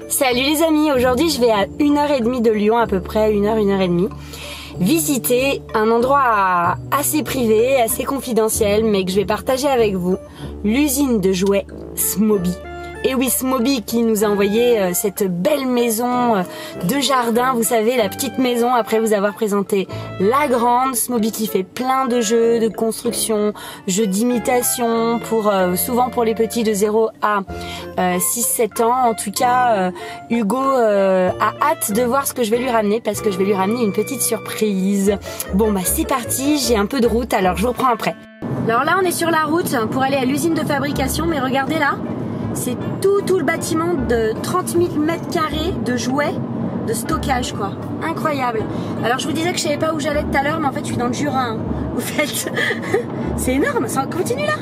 Salut les amis, aujourd'hui je vais à 1h30 de Lyon, à peu près 1h30, visiter un endroit assez privé, assez confidentiel, mais que je vais partager avec vous, l'usine de jouets Smoby. Et oui, Smoby qui nous a envoyé cette belle maison de jardin, vous savez, la petite maison après vous avoir présenté la grande. Smoby qui fait plein de jeux de construction, jeux d'imitation, souvent pour les petits de 0 à 6-7 ans. En tout cas, Hugo a hâte de voir ce que je vais lui ramener parce que je vais lui ramener une petite surprise. Bon bah c'est parti, j'ai un peu de route, alors je vous reprends après. Alors là on est sur la route pour aller à l'usine de fabrication, mais regardez là. C'est tout le bâtiment de 30 000 mètres carrés de jouets, de stockage quoi. Incroyable. Alors je vous disais que je savais pas où j'allais tout à l'heure, mais en fait je suis dans le Jura. Hein. Vous faites... C'est énorme, ça continue là.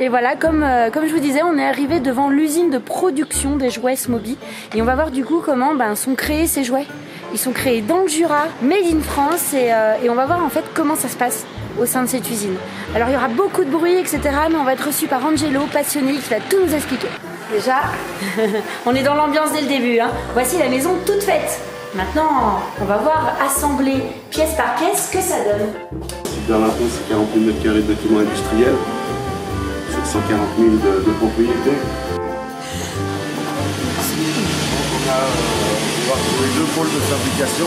Et voilà, comme je vous disais, on est arrivé devant l'usine de production des jouets Smoby. Et on va voir du coup comment sont créés ces jouets. Ils sont créés dans le Jura, made in France, et on va voir en fait comment ça se passe au sein de cette usine. Alors il y aura beaucoup de bruit, etc. Mais on va être reçu par Angelo, passionné, qui va tout nous expliquer. Déjà, on est dans l'ambiance dès le début. Hein. Voici la maison toute faite. Maintenant, on va voir assembler pièce par pièce ce que ça donne. Dans la France, c'est 40 000 mètres carrés de bâtiments industriels sur 140 000 de propriétés. On va retrouver deux pôles de fabrication.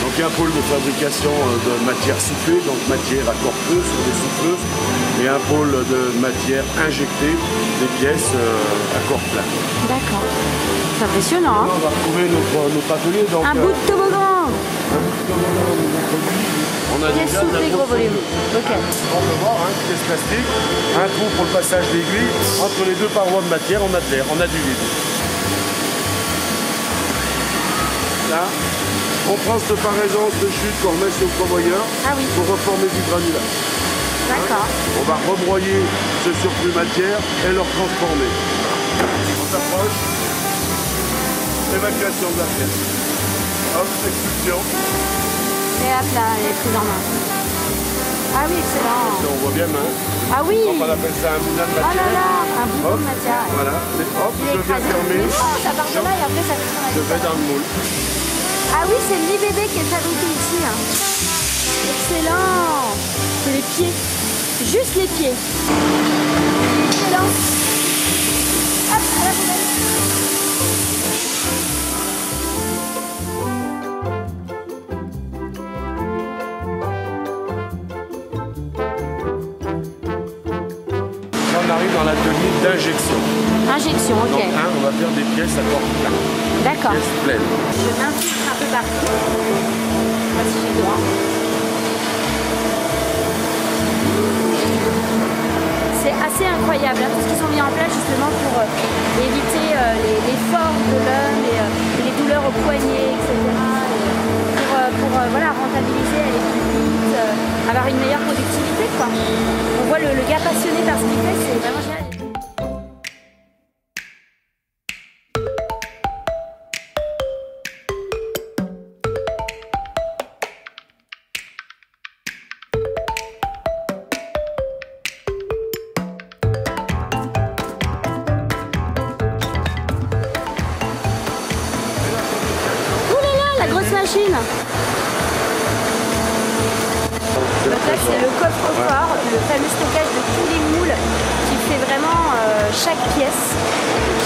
Donc un pôle de fabrication de matière soufflée, donc matière à corps creux sur des souffleuses, et un pôle de matière injectée, des pièces à corps plat. D'accord. C'est impressionnant. Hein. On va retrouver notre atelier. Donc, un bout de toboggan. On a pièce soufflée, gros volume. Ok. On peut voir, hein, pièce plastique, un trou pour le passage d'aiguille. Entre les deux parois de matière, on a de l'air, on a du vide. Là, on prend cette paraison de chute qu'on remet sur le convoyeur pour reformer du granulat. D'accord. On va rebroyer ce surplus matière et le transformer. On s'approche. Évacuation de la pièce. Hop, expulsion. Et hop là, elle est prise en main. Ah oui, excellent. On voit bien main. Ah oui. Donc on appelle ça un boudin de matière. Oh là là, un boudin de matière. Voilà, hop, je viens fermer. Oh, ça part de là et après ça tourne. Je vais dans le moule. Ah oui, c'est l'IBB qui est fabriqué ici. Hein. Excellent. C'est les pieds. Juste les pieds. Excellent. Hop, à la poubelle. On arrive dans l'atelier d'injection. Injection, ok. Donc, on va faire des pièces à corps plat. D'accord. Pièces pleines. Je m'infiltre un peu partout. Pas si j'ai le droit. C'est assez incroyable, hein, tout ce qu'ils ont mis en place justement pour éviter les formes de l'homme et les douleurs aux poignets, etc. Pour voilà, rentabiliser, aller plus vite, avoir une meilleure productivité, quoi. On voit le gars passionné par ce qu'il fait, c'est vraiment génial. La grosse machine. Donc là c'est le coffre-fort, le fameux stockage de tous les moules qui fait vraiment chaque pièce.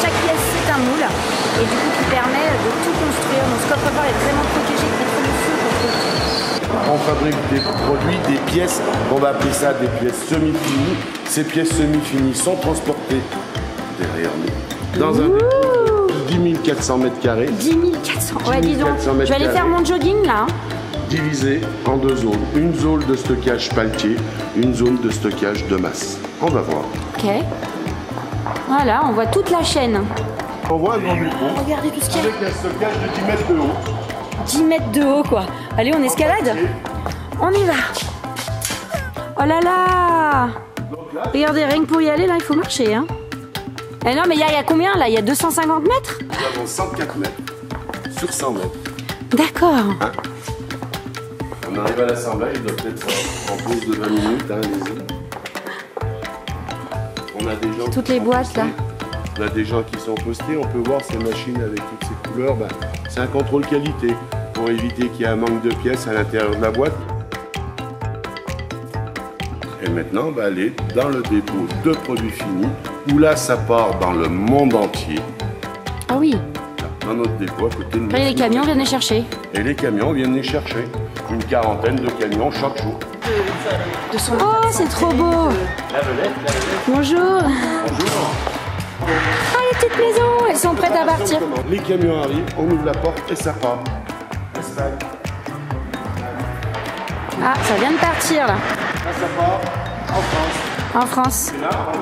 Chaque pièce c'est un moule et du coup qui permet de tout construire. Donc ce coffre-fort est vraiment protégé contre le feu, contre le tout. On fabrique des produits, des pièces, on va appeler ça des pièces semi-finies. Ces pièces semi-finies sont transportées derrière nous dans un dépôt de 10 400 mètres carrés. 10 400, ouais dis donc. Je vais aller faire mon jogging là. Divisé en deux zones. Une zone de stockage pelletier, une zone de stockage de masse. On va voir. Ok. Voilà, on voit toute la chaîne. On voit un grand dépôt. Regardez tout ce qu'il y a. Avec un stockage de 10 mètres de haut. 10 mètres de haut quoi. Allez, on escalade. On y va. Oh là là. Regardez, rien que pour y aller là, il faut marcher. Hein. Eh non, mais il y a combien là? Il y a 250 mètres? Nous avons 104 mètres sur 100 mètres. D'accord. Hein? On arrive à l'assemblage, il doit peut-être en pause de 20 minutes. Hein, On a des gens toutes les boîtes là. On a des gens qui sont postés, on peut voir ces machines avec toutes ces couleurs. Ben, c'est un contrôle qualité pour éviter qu'il y ait un manque de pièces à l'intérieur de la boîte. Et maintenant, ben, elle est dans le dépôt de produits finis, où là, ça part dans le monde entier. Ah oui. Dans notre dépôt, à côté de nous. Et les camions viennent les chercher. Et les camions viennent les chercher. Une quarantaine de camions chaque jour. Oh, c'est trop beau. Bonjour. Bonjour. Ah, les petites maisons, elles sont prêtes à partir. Les camions arrivent, on ouvre la porte et ça part. Ah, ça vient de partir là. Là, ça part en France. En France. Et là, on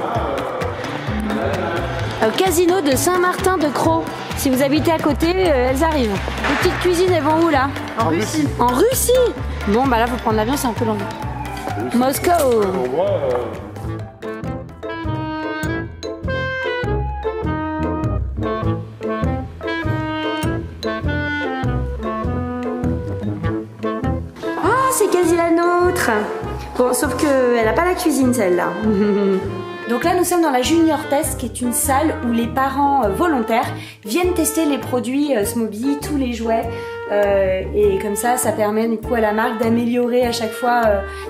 a... Au casino de Saint-Martin-de-Crau. Si vous habitez à côté, elles arrivent. Les petites cuisines, elles vont où là? En Russie. En Russie? Bon, bah là, faut prendre l'avion, c'est un peu long. Moscou. On voit... Ah, c'est quasi la nôtre. Bon, sauf qu'elle n'a pas la cuisine, celle-là. Donc là, nous sommes dans la Junior Test, qui est une salle où les parents volontaires viennent tester les produits Smoby, tous les jouets. Et comme ça permet du coup à la marque d'améliorer à chaque fois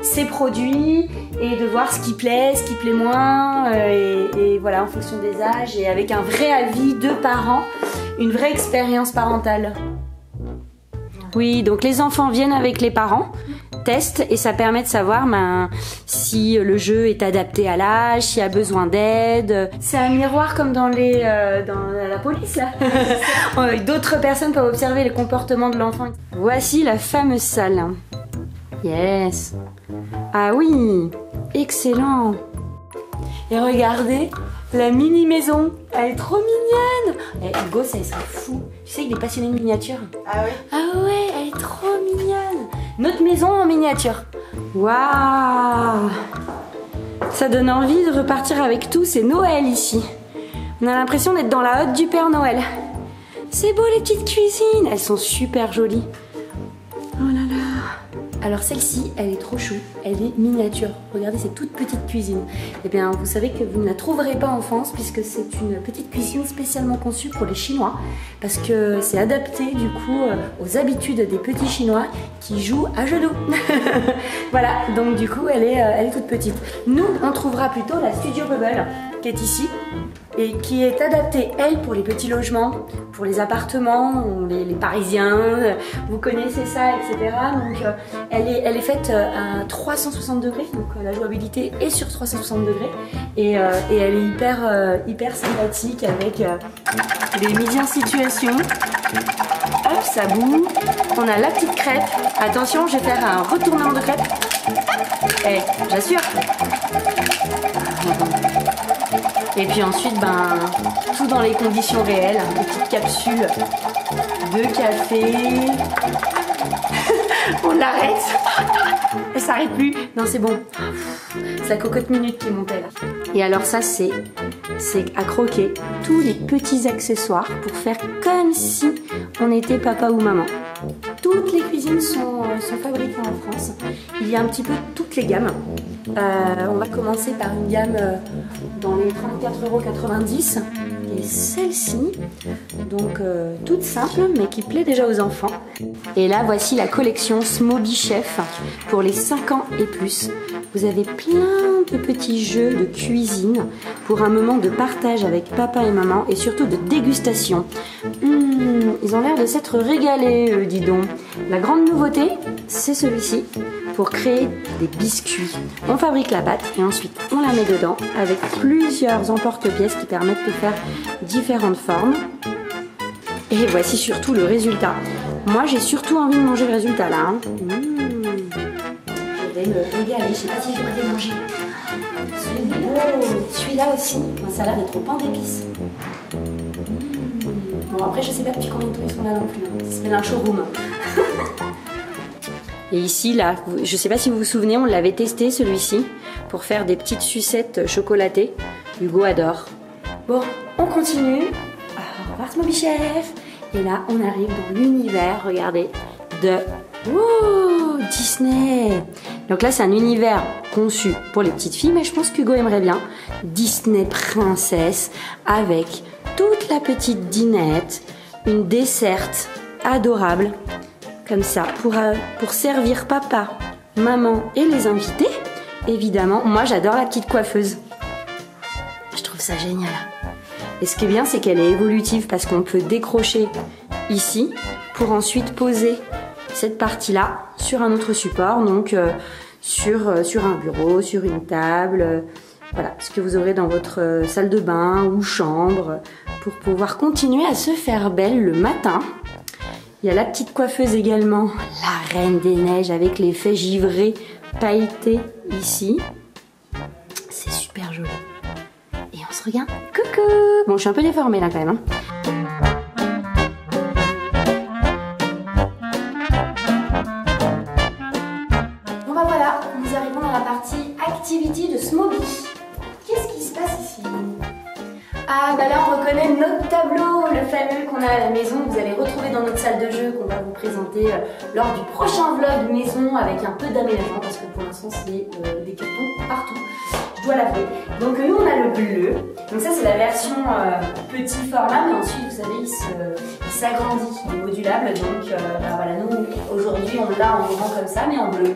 ses produits et de voir ce qui plaît moins. Et voilà, en fonction des âges et avec un vrai avis de parents, une vraie expérience parentale. Oui, donc les enfants viennent avec les parents, testent et ça permet de savoir si le jeu est adapté à l'âge, s'il y a besoin d'aide. C'est un miroir comme dans la police là. D'autres personnes peuvent observer les comportements de l'enfant. Voici la fameuse salle. Yes. Ah oui, excellent. Et regardez, la mini maison, elle est trop mignonne. Et Hugo, ça il serait fou. Tu sais, il est passionné de miniature. Ah oui? Ah ouais, elle est trop mignonne. Notre maison en miniature. Waouh! Ça donne envie de repartir avec tout. C'est Noël ici. On a l'impression d'être dans la hotte du Père Noël. C'est beau les petites cuisines. Elles sont super jolies. Oh là là. Alors celle-ci, elle est trop chou. Elle est miniature. Regardez, c'est toute petite cuisine. Eh bien, vous savez que vous ne la trouverez pas en France puisque c'est une petite cuisine spécialement conçue pour les Chinois parce que c'est adapté du coup aux habitudes des petits Chinois qui jouent à genoux. Voilà, donc du coup, elle est toute petite. Nous, on trouvera plutôt la Studio Bubble qui est ici et qui est adaptée, elle, pour les petits logements, pour les appartements, les Parisiens, vous connaissez ça, etc. Donc elle est faite à 360 degrés, donc la jouabilité est sur 360 degrés et elle est hyper sympathique avec des mises en situation. Hop, ça boue. On a la petite crêpe. Attention, je vais faire un retournement de crêpe. Eh, j'assure. Et puis ensuite, tout dans les conditions réelles. Des petites capsules de café. On arrête. Elle s'arrête plus. Non, c'est bon. C'est la cocotte minute qui est montée là. Et alors ça, c'est à croquer tous les petits accessoires pour faire comme si on était papa ou maman. Toutes les cuisines sont fabriquées en France. Il y a un petit peu toutes les gammes. On va commencer par une gamme dans les 34,90 €. Et celle-ci, donc toute simple, mais qui plaît déjà aux enfants. Et là, voici la collection Smoby Chef pour les 5 ans et plus. Vous avez plein de petits jeux de cuisine pour un moment de partage avec papa et maman et surtout de dégustation. Ils ont l'air de s'être régalés, dis donc. La grande nouveauté, c'est celui-ci pour créer des biscuits. On fabrique la pâte et ensuite on la met dedans avec plusieurs emporte-pièces qui permettent de faire différentes formes. Et voici surtout le résultat. Moi, j'ai surtout envie de manger le résultat là. Je vais me régaler. Je sais pas si je vais manger. Celui-là aussi. Ça a l'air d'être au pain d'épices. Bon, après, je sais pas depuis combien de temps ils sont là non plus. Ça s'appelle un showroom. Et ici, là, je sais pas si vous vous souvenez, on l'avait testé celui-ci pour faire des petites sucettes chocolatées. Hugo adore. Bon, on continue. Au revoir Smoby Chef. Et là, on arrive dans l'univers, regardez, de Disney. Donc là, c'est un univers conçu pour les petites filles, mais je pense qu'Hugo aimerait bien. Disney princesse avec toute la petite dinette, une desserte adorable, comme ça, pour servir papa, maman et les invités. Évidemment, moi j'adore la petite coiffeuse. Je trouve ça génial. Et ce qui est bien, c'est qu'elle est évolutive parce qu'on peut décrocher ici pour ensuite poser cette partie-là sur un autre support, donc sur un bureau, sur une table, voilà, ce que vous aurez dans votre salle de bain ou chambre pour pouvoir continuer à se faire belle le matin. Il y a la petite coiffeuse également, la reine des neiges avec l'effet givré pailleté ici. C'est super joli. Et on se regarde. Coucou! Bon, je suis un peu déformée là quand même. Bon bah voilà, nous arrivons dans la partie activity de Smoby. Qu'est-ce qui se passe ici? Ah bah là on reconnaît notre tableau, le fameux qu'on a à la maison, que vous allez retrouver dans notre salle de jeu, qu'on va vous présenter lors du prochain vlog maison avec un peu d'aménagement parce que pour l'instant c'est des cartons partout. Je dois l'avouer. Donc nous on a le bleu, donc ça c'est la version petit format, mais ensuite vous savez il s'agrandit, il est modulable, donc bah voilà, nous aujourd'hui on l'a en grand comme ça mais en bleu.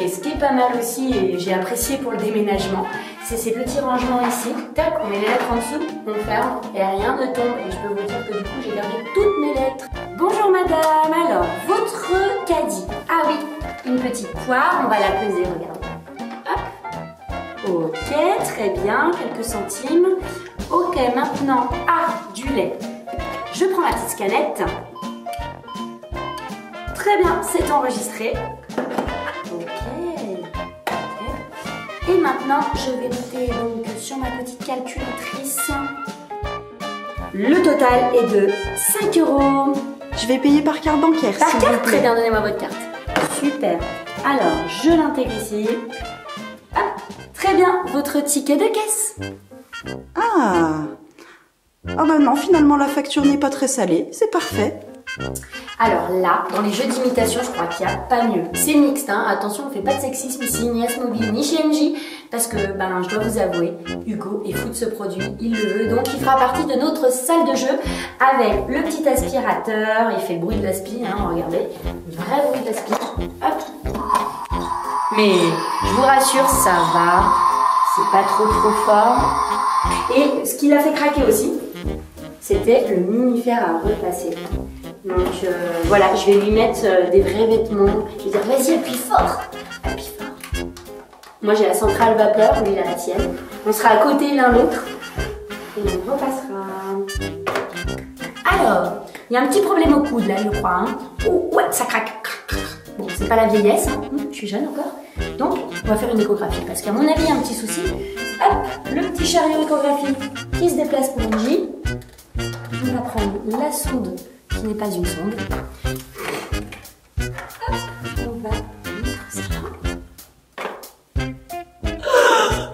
Et ce qui est pas mal aussi, et j'ai apprécié pour le déménagement, c'est ces petits rangements ici, tac, on met les lettres en dessous, on ferme et rien ne tombe. Et je peux vous dire que du coup j'ai gardé toutes mes lettres. Bonjour madame, alors votre caddie, ah oui, une petite poire, on va la peser, regardez. Ok, très bien, quelques centimes. Ok, maintenant, du lait. Je prends la petite canette. Très bien, c'est enregistré. Ok. Et maintenant, je vais noter donc sur ma petite calculatrice. Le total est de 5 €. Je vais payer par carte bancaire. Par carte? Très bien, donnez-moi votre carte. Super. Alors, je l'intègre ici. Très bien, votre ticket de caisse. Ah bah non, finalement la facture n'est pas très salée, c'est parfait. Alors là, dans les jeux d'imitation, je crois qu'il n'y a pas mieux. C'est mixte, hein. Attention, on ne fait pas de sexisme ici, ni à Smoby, ni chez MJ, parce que, je dois vous avouer, Hugo est fou de ce produit, il le veut, donc il fera partie de notre salle de jeu avec le petit aspirateur, il fait le bruit de l'aspi, hein, regardez, le vrai bruit de l'aspi. Hop. Mais je vous rassure, ça va, c'est pas trop fort. Et ce qui l'a fait craquer aussi, c'était le mini-fer à replacer. Donc voilà, je vais lui mettre des vrais vêtements. Je vais dire, vas-y, appuie fort. Appuie fort. Moi j'ai la centrale vapeur, lui il a la tienne. On sera à côté l'un l'autre. Et on repassera. Alors, il y a un petit problème au coude là, je crois. Hein. Oh, ouais, ça craque. Bon, c'est pas la vieillesse, hein. Je suis jeune encore. Donc, on va faire une échographie. Parce qu'à mon avis, il y a un petit souci. Hop, le petit chariot échographie qui se déplace pour une J. On va prendre la sonde qui n'est pas une sonde. Hop, on va mettre ça là. Oh,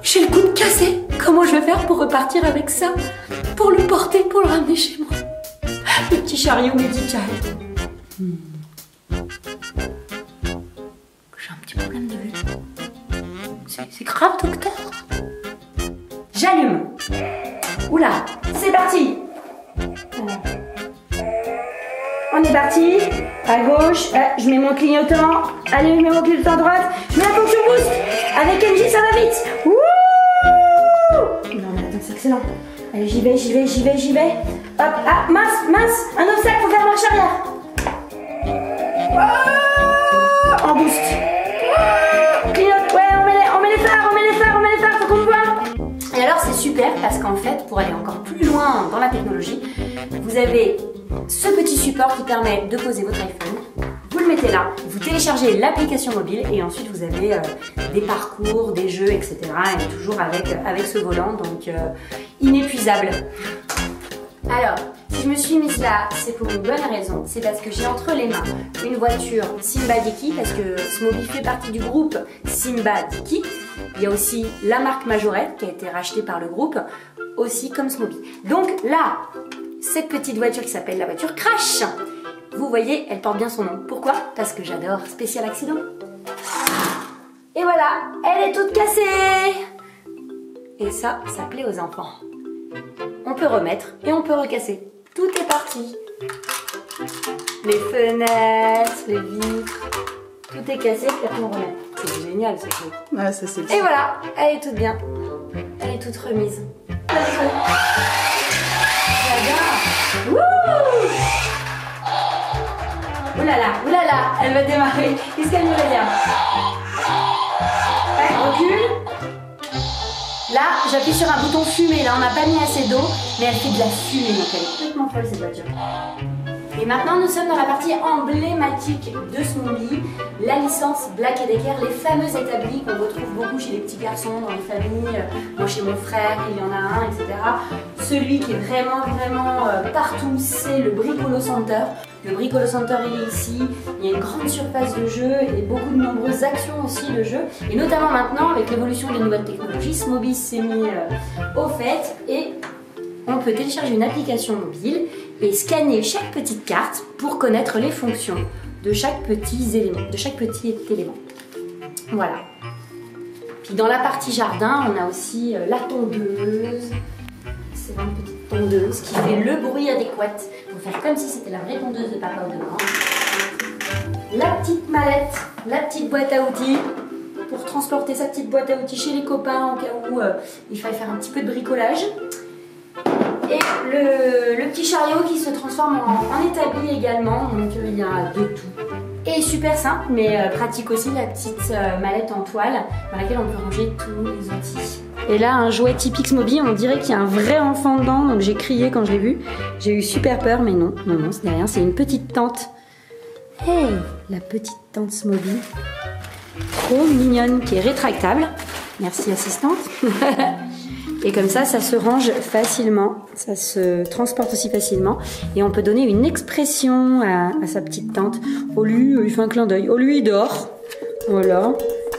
j'ai le coude cassé. Comment je vais faire pour repartir avec ça? Pour le porter, pour le ramener chez moi. Le petit chariot médical. J'ai un petit problème de vue. C'est grave, docteur. J'allume. Oula, c'est parti. On est parti. À gauche, je mets mon clignotant. Allez, je mets mon clignotant à droite. Je mets la fonction boost. Avec MJ, ça va vite. Wouh! Non, mais attends, c'est excellent. Allez, j'y vais, j'y vais, j'y vais, j'y vais. Hop, ah, mince, un obstacle, faut faire marche arrière. En boost. Clignote, ouais, on met les phares, faut qu'on me voit. Et alors, c'est super parce qu'en fait, pour aller encore plus loin dans la technologie, vous avez ce petit support qui permet de poser votre iPhone. Vous le mettez là, vous téléchargez l'application mobile et ensuite vous avez des parcours, des jeux, etc. Et toujours avec ce volant, donc inépuisable. Alors, si je me suis mise là, c'est pour une bonne raison. C'est parce que j'ai entre les mains une voiture Simba Dicky, parce que Smoby fait partie du groupe Simba Dicky. Il y a aussi la marque Majorette qui a été rachetée par le groupe, aussi comme Smoby. Donc là, cette petite voiture qui s'appelle la voiture Crash, vous voyez, elle porte bien son nom. Pourquoi? Parce que j'adore Spécial Accident. Et voilà, elle est toute cassée. Et ça plaît aux enfants. On peut remettre et on peut recasser. Tout est parti. Les fenêtres, les vitres, tout est cassé et après on remet. C'est génial ce truc. Ouais, ça c'est. Et voilà, elle est toute bien. Elle est toute remise. Oulala, elle va démarrer. Qu'est-ce qu'elle nous va dire? Recule. Là, j'appuie sur un bouton fumée. Là, on n'a pas mis assez d'eau, mais elle fait de la fumée. Donc, elle est complètement folle cette voiture. Et maintenant, nous sommes dans la partie emblématique de Smoby, la licence Black & Decker, les fameux établis qu'on retrouve beaucoup chez les petits garçons, dans les familles. Moi, chez mon frère, il y en a un, etc. Celui qui est vraiment partout, c'est le Bricolo Center. Le Bricolo Center, il est ici. Il y a une grande surface de jeu et beaucoup de nombreuses actions aussi de jeu. Et notamment maintenant, avec l'évolution des nouvelles technologies, Smoby s'est mis au fait et on peut télécharger une application mobile et scanner chaque petite carte pour connaître les fonctions de chaque petit élément. Voilà. Puis dans la partie jardin, on a aussi la tondeuse. C'est une petite tondeuse qui fait le bruit adéquat pour faire comme si c'était la vraie tondeuse de papa ou de maman. La petite mallette, la petite boîte à outils pour transporter sa petite boîte à outils chez les copains au cas où il faille faire un petit peu de bricolage. Et le petit chariot qui se transforme en établi également, donc il y a de tout. Et super simple, mais pratique aussi, la petite mallette en toile dans laquelle on peut ranger tous les outils. Et là, un jouet typique Smoby, on dirait qu'il y a un vrai enfant dedans, donc j'ai crié quand je l'ai vu. J'ai eu super peur, mais non, ce n'est rien, c'est une petite tente. Hey, la petite tente Smoby, trop mignonne, qui est rétractable. Merci assistante. Et comme ça se range facilement, ça se transporte aussi facilement. Et on peut donner une expression à sa petite tante. Oh lui, il fait un clin d'œil. Oh lui, il dort. Voilà.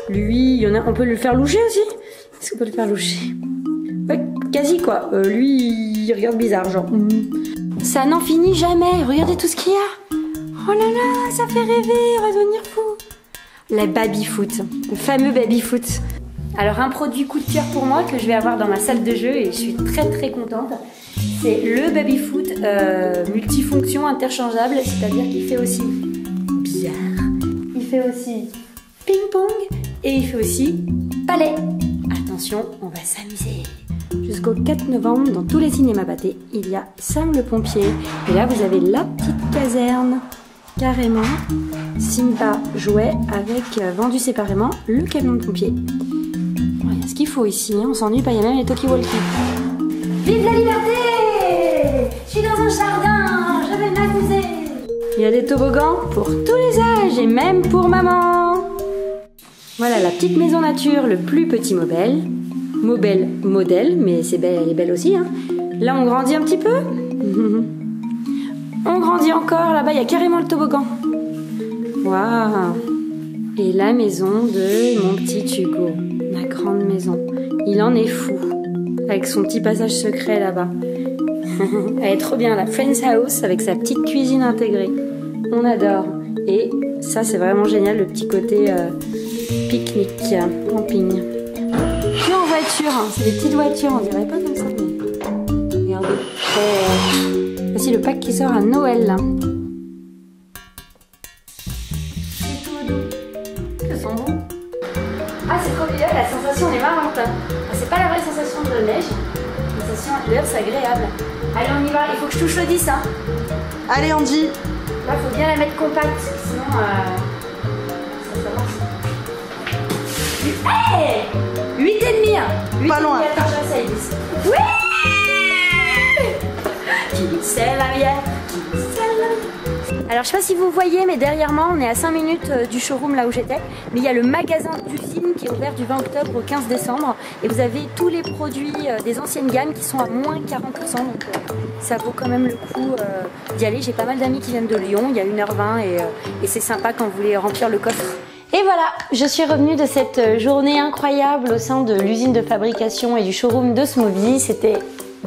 Lui, on peut le faire loucher aussi. Est-ce qu'on peut le faire loucher? Ouais, quasi quoi. Lui, il regarde bizarre, genre. Ça n'en finit jamais. Regardez tout ce qu'il y a. Oh là là, ça fait rêver, on va devenir fou. La baby-foot, le fameux baby-foot. Alors un produit coup de cœur pour moi que je vais avoir dans ma salle de jeu et je suis très contente, c'est le baby-foot multifonction interchangeable, c'est-à-dire qu'il fait aussi billard, il fait aussi ping-pong et il fait aussi palais. Attention, on va s'amuser. Jusqu'au 4 novembre, dans tous les cinémas Pathé, il y a Sam le pompier. Et là, vous avez la petite caserne, carrément. Simba jouet avec, vendu séparément, le camion de pompier. Il y a ce qu'il faut ici, on s'ennuie pas, il y a même les talkie-walkie. Vive la liberté! Je suis dans un jardin, je vais m'amuser. Il y a des toboggans pour tous les âges et même pour maman. Voilà la petite maison nature, le plus petit Mobel. Mobel modèle, mais c'est belle, elle est belle aussi. Hein. Là, on grandit un petit peu. On grandit encore, là-bas, il y a carrément le toboggan. Waouh! Et la maison de mon petit Hugo. Ma grande maison. Il en est fou. Avec son petit passage secret là-bas. Elle est trop bien, la Friend's House avec sa petite cuisine intégrée. On adore. Et ça, c'est vraiment génial, le petit côté pique-nique, camping. Puis en voiture, hein, c'est des petites voitures, on dirait pas comme ça. Mais... regardez. Voici le pack qui sort à Noël. Là. C'est tout doux. Ça sent bon. Ah, c'est trop bien, la sensation est marrante. C'est pas la vraie sensation de neige. La sensation, d'ailleurs, c'est agréable. Allez, on y va, il faut que je touche le 10. Hein. Allez, Andy. Là, il faut bien la mettre compacte, sinon ça marche. Hey 8,5 hein. Pas loin. Attends, j'essaye 10. Oui. C'est la mienne. Alors je sais pas si vous voyez, mais derrière moi on est à 5 minutes du showroom là où j'étais, mais il y a le magasin d'usine qui est ouvert du 20 octobre au 15 décembre et vous avez tous les produits des anciennes gammes qui sont à moins 40%, donc ça vaut quand même le coup d'y aller. J'ai pas mal d'amis qui viennent de Lyon, il y a 1h20 et c'est sympa quand vous voulez remplir le coffre. Et voilà, je suis revenue de cette journée incroyable au sein de l'usine de fabrication et du showroom de Smoby. C'était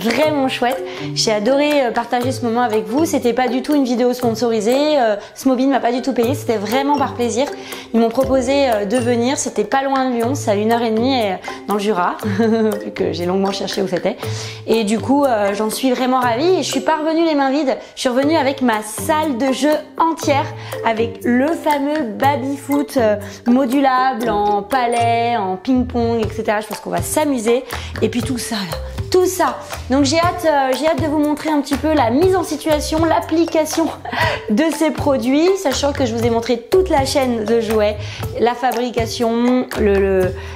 vraiment chouette. J'ai adoré partager ce moment avec vous. C'était pas du tout une vidéo sponsorisée. Smobin m'a pas du tout payé. C'était vraiment par plaisir. Ils m'ont proposé de venir. C'était pas loin de Lyon. C'est à 1h30 dans le Jura, vu que j'ai longuement cherché où c'était. Et du coup, j'en suis vraiment ravie. Et je suis pas revenue les mains vides. Je suis revenue avec ma salle de jeu entière, avec le fameux baby-foot modulable en palais, en ping-pong, etc. Je pense qu'on va s'amuser. Et puis tout ça là. Tout ça. Donc j'ai hâte de vous montrer un petit peu la mise en situation, l'application de ces produits, sachant que je vous ai montré toute la chaîne de jouets, la fabrication,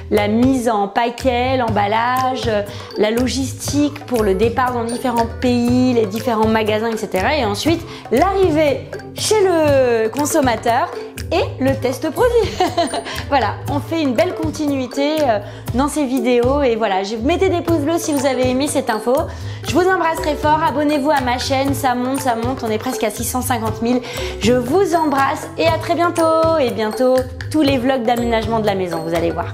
la mise en paquet, l'emballage, la logistique pour le départ dans différents pays, les différents magasins, etc. Et ensuite l'arrivée chez le consommateur et le test produit. Voilà, on fait une belle continuité dans ces vidéos et voilà, mettez des pouces bleus si vous avez aimé cette info. Je vous embrasse très fort, abonnez-vous à ma chaîne, ça monte, on est presque à 650 000. Je vous embrasse et à très bientôt, et bientôt tous les vlogs d'aménagement de la maison, vous allez voir.